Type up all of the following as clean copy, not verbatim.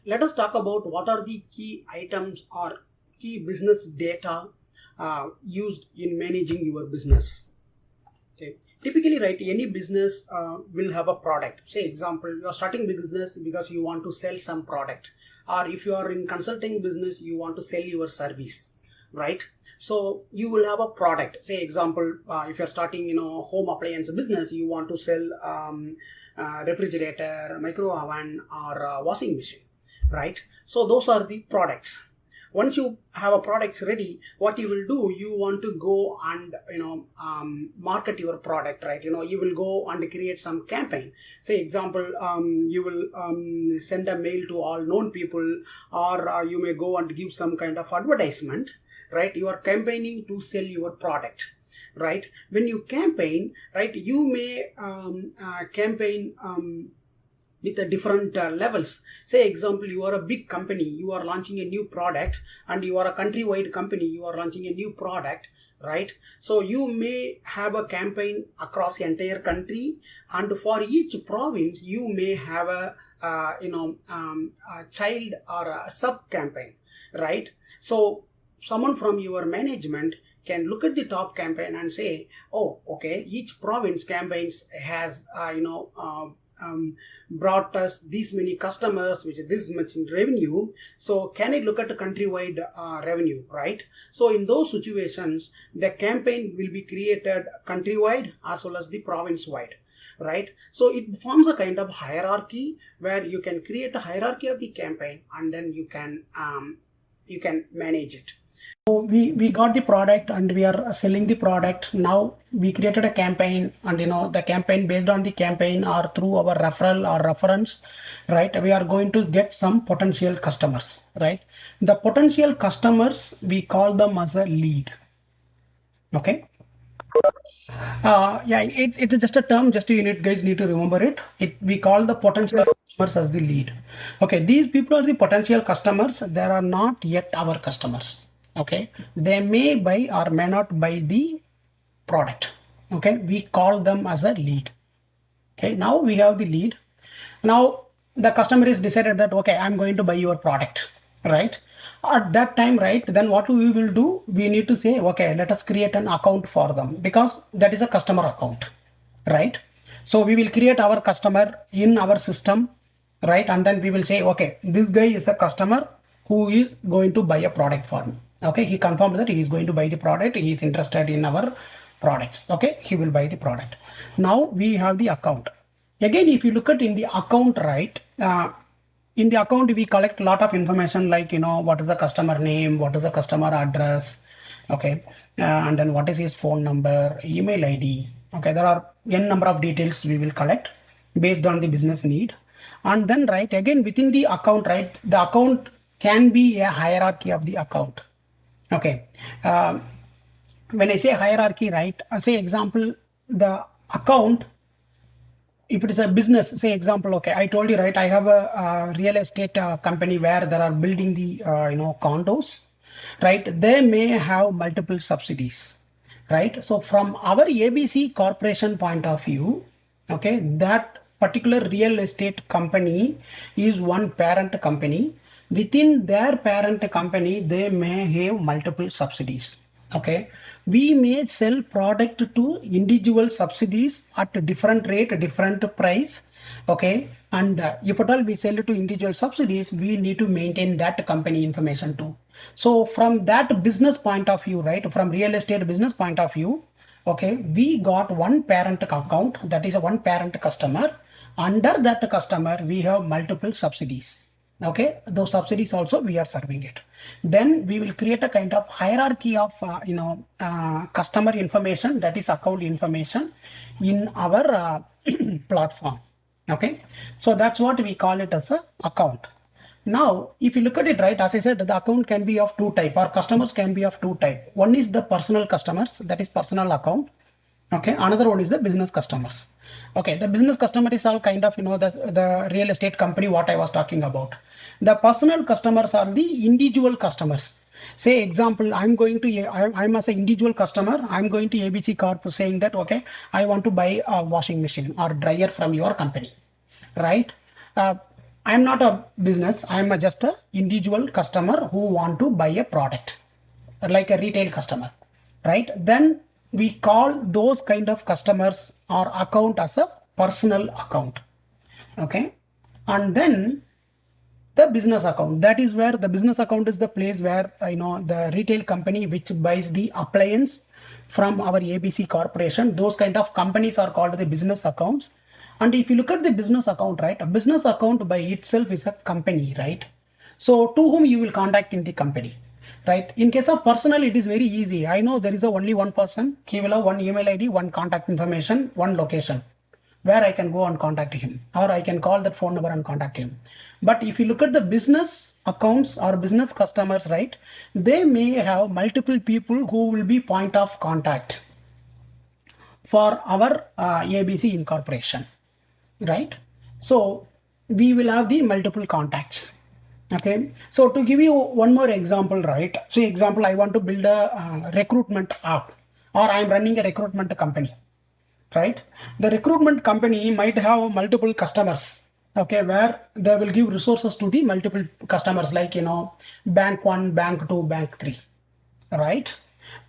Let us talk about what are the key items or key business data used in managing your business. Okay. Typically, right, any business will have a product. Say, example, you are starting business because you want to sell some product, or if you are in consulting business, you want to sell your service, right? So you will have a product. Say, example, if you are starting, home appliance business, you want to sell refrigerator, micro oven, or washing machine, right? So those are the products. Once you have a products ready, what you will do, you want to go and market your product, right? You will go and create some campaign. Say example, you will send a mail to all known people, or you may go and give some kind of advertisement, right? You are campaigning to sell your product, right? When you campaign, right, you may campaign with the different levels. Say example, you are a big company, you are launching a new product, and you are a countrywide company, you are launching a new product, right? So you may have a campaign across the entire country, and for each province you may have a child or a sub campaign, right? So someone from your management can look at the top campaign and say, oh, okay, each province campaigns has brought us this many customers, which is this much in revenue. So can I look at the countrywide revenue, right? So in those situations, the campaign will be created countrywide as well as the province wide, right? So it forms a kind of hierarchy where you can create a hierarchy of the campaign, and then you can manage it. So we got the product and we are selling the product. Now we created a campaign, and the campaign, based on the campaign or through our referral or reference, right, we are going to get some potential customers, right? The potential customers, we call them as a lead. Okay. Yeah, it's just a term, just you guys need to remember it. We call the potential customers as the lead. Okay, these people are the potential customers. They are not yet our customers. Okay, they may buy or may not buy the product. Okay, we call them as a lead. Okay, now we have the lead. Now the customer is decided that, okay, I'm going to buy your product, right? At that time, right, then what we will do, we need to say, okay, let us create an account for them, because that is a customer account, right? So we will create our customer in our system, right? And then we will say, okay, this guy is a customer who is going to buy a product for me. Okay, he confirmed that he is going to buy the product, he is interested in our products. Okay, he will buy the product. Now we have the account. Again, if you look at in the account, right, in the account we collect a lot of information, like what is the customer name, what is the customer address, okay, and then what is his phone number, email ID. Okay, there are n number of details we will collect based on the business need. And then, right, again within the account, right, the account can be a hierarchy of the account. Okay, when I say hierarchy, right, say example, the account, if it is a business, say example, okay, I told you, right, I have a real estate company where there are building the condos, right? They may have multiple subsidies, right? So from our ABC corporation point of view, okay, that particular real estate company is one parent company. Within their parent company, they may have multiple subsidies. Okay, we may sell product to individual subsidies at a different rate, different price. Okay, and if at all we sell it to individual subsidies, we need to maintain that company information too. So from that business point of view, right, from real estate business point of view, okay, we got one parent account, that is a one parent customer. Under that customer, we have multiple subsidies. Okay, those subsidies also we are serving it. Then we will create a kind of hierarchy of customer information, that is account information, in our platform. Okay, so that's what we call it as a account. Now if you look at it, right, as I said, the account can be of two type, or customers can be of two type. One is the personal customers, that is personal account. Okay, another one is the business customers. Okay, the business customer is all kind of the real estate company what I was talking about. The personal customers are the individual customers. Say example, I'm as an individual customer, I'm going to ABC Corp saying that, okay, I want to buy a washing machine or dryer from your company, right? I'm not a business. I'm just a individual customer who want to buy a product, like a retail customer, right? Then we call those kind of customers or account as a personal account. Okay. And then the business account, that is where the business account is the place where the retail company which buys the appliance from our ABC corporation, those kind of companies are called the business accounts. And if you look at the business account, right, a business account by itself is a company, right? So to whom you will contact in the company, right? In case of personal, it is very easy. I know there is a only one person, he will have one email ID, one contact information, one location where I can go and contact him, or I can call that phone number and contact him. But if you look at the business accounts or business customers, right, they may have multiple people who will be point of contact for our ABC incorporation, right? So we will have the multiple contacts. Okay, so to give you one more example, right? So example, I want to build a recruitment app, or I'm running a recruitment company, right? The recruitment company might have multiple customers, okay, where they will give resources to the multiple customers, like bank 1, bank 2, bank 3, right?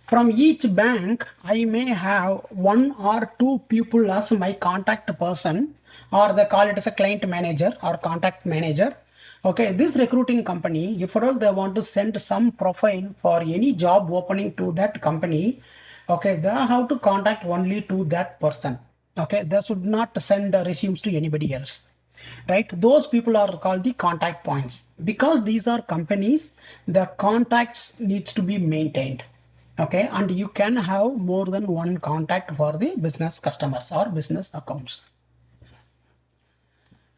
From each bank I may have one or two people as my contact person, or they call it as a client manager or contact manager. Okay, this recruiting company, if at all they want to send some profile for any job opening to that company, okay, they have to contact only to that person. Okay, they should not send resumes to anybody else, right? Those people are called the contact points. Because these are companies, the contacts needs to be maintained. Okay, and you can have more than one contact for the business customers or business accounts,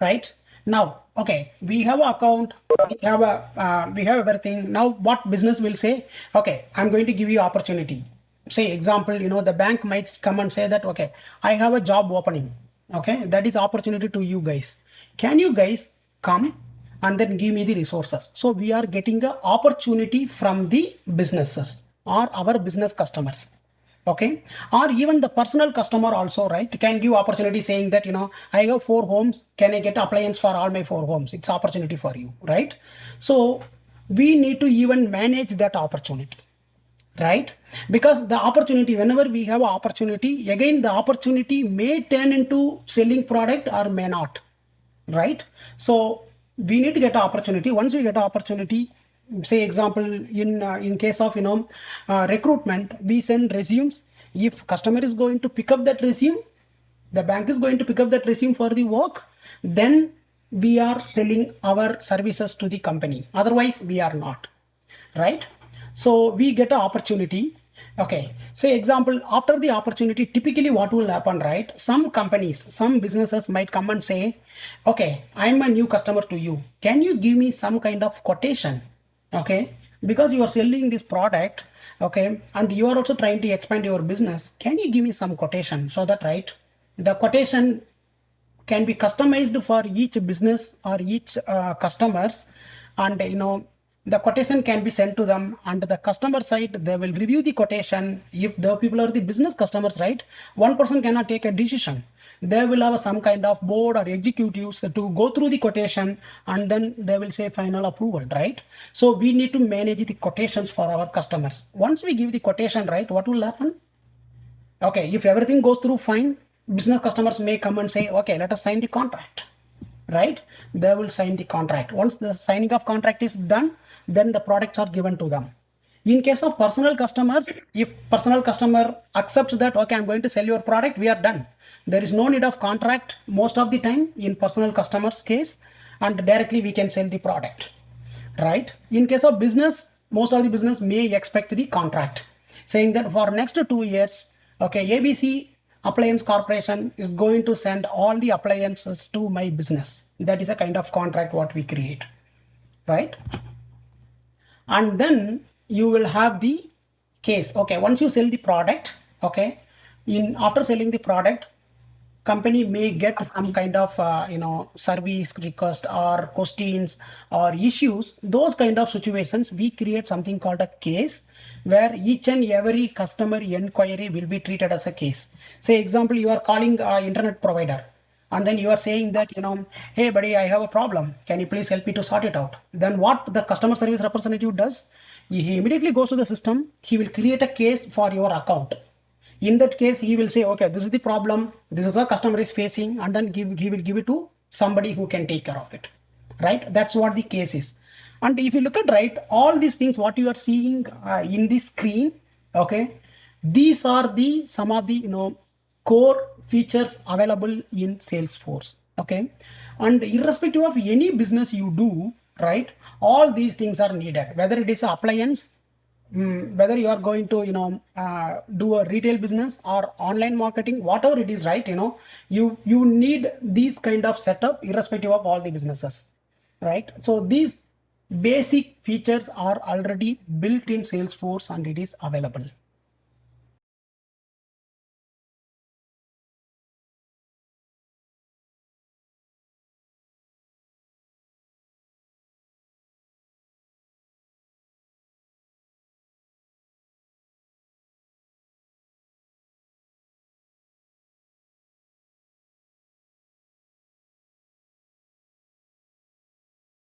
right? Now, okay, we have account, we have everything. Now what business will say, okay, I'm going to give you opportunity. Say example, the bank might come and say that, okay, I have a job opening. Okay, that is opportunity to you guys. Can you guys come and then give me the resources? So we are getting the opportunity from the businesses or our business customers. Okay, or even the personal customer also, right, can give opportunity, saying that I have 4 homes, can I get appliance for all my 4 homes? It's opportunity for you, right? So we need to even manage that opportunity, right? Because the opportunity, whenever we have an opportunity, again the opportunity may turn into selling product or may not, right? So we need to get an opportunity. Once we get an opportunity, say example, in case of recruitment, we send resumes. If customer is going to pick up that resume, the bank is going to pick up that resume for the work, then we are selling our services to the company. Otherwise we are not, right? So we get an opportunity. Okay, say example, after the opportunity, typically what will happen, right? Some companies, some businesses might come and say, okay, I'm a new customer to you, can you give me some kind of quotation? Okay, because you are selling this product, okay, and you are also trying to expand your business, can you give me some quotation? So that, right, the quotation can be customized for each business or each customers, and the quotation can be sent to them, and the customer side, they will review the quotation. If the people are the business customers, right, one person cannot take a decision. They will have some kind of board or executives to go through the quotation, and then they will say final approval, right? So we need to manage the quotations for our customers. Once we give the quotation, right, what will happen? Okay, if everything goes through fine, business customers may come and say, okay, let us sign the contract, right? They will sign the contract. Once the signing of contract is done, then the products are given to them. In case of personal customers, if personal customer accepts that, okay, I'm going to sell your product, we are done. There is no need of contract most of the time in personal customers case, and directly we can sell the product, right? In case of business, most of the business may expect the contract saying that for next 2 years, okay, ABC Appliance Corporation is going to send all the appliances to my business. That is a kind of contract what we create, right? And then you will have the case. Okay, once you sell the product, okay, in after selling the product, company may get some kind of service request or questions or issues. Those kind of situations, we create something called a case, where each and every customer inquiry will be treated as a case. Say example, you are calling internet provider, and then you are saying that, hey buddy, I have a problem, can you please help me to sort it out? Then what the customer service representative does, he immediately goes to the system, he will create a case for your account. In that case, he will say, okay, this is the problem, this is what customer is facing, and then he will give it to somebody who can take care of it, right? That's what the case is. And if you look at, right, all these things what you are seeing in the screen, okay, these are the some of the core features available in Salesforce, okay. And irrespective of any business you do, right, all these things are needed, whether it is an appliance, whether you are going to do a retail business or online marketing, whatever it is, right, you need these kind of setup irrespective of all the businesses, right? So these basic features are already built in Salesforce and it is available.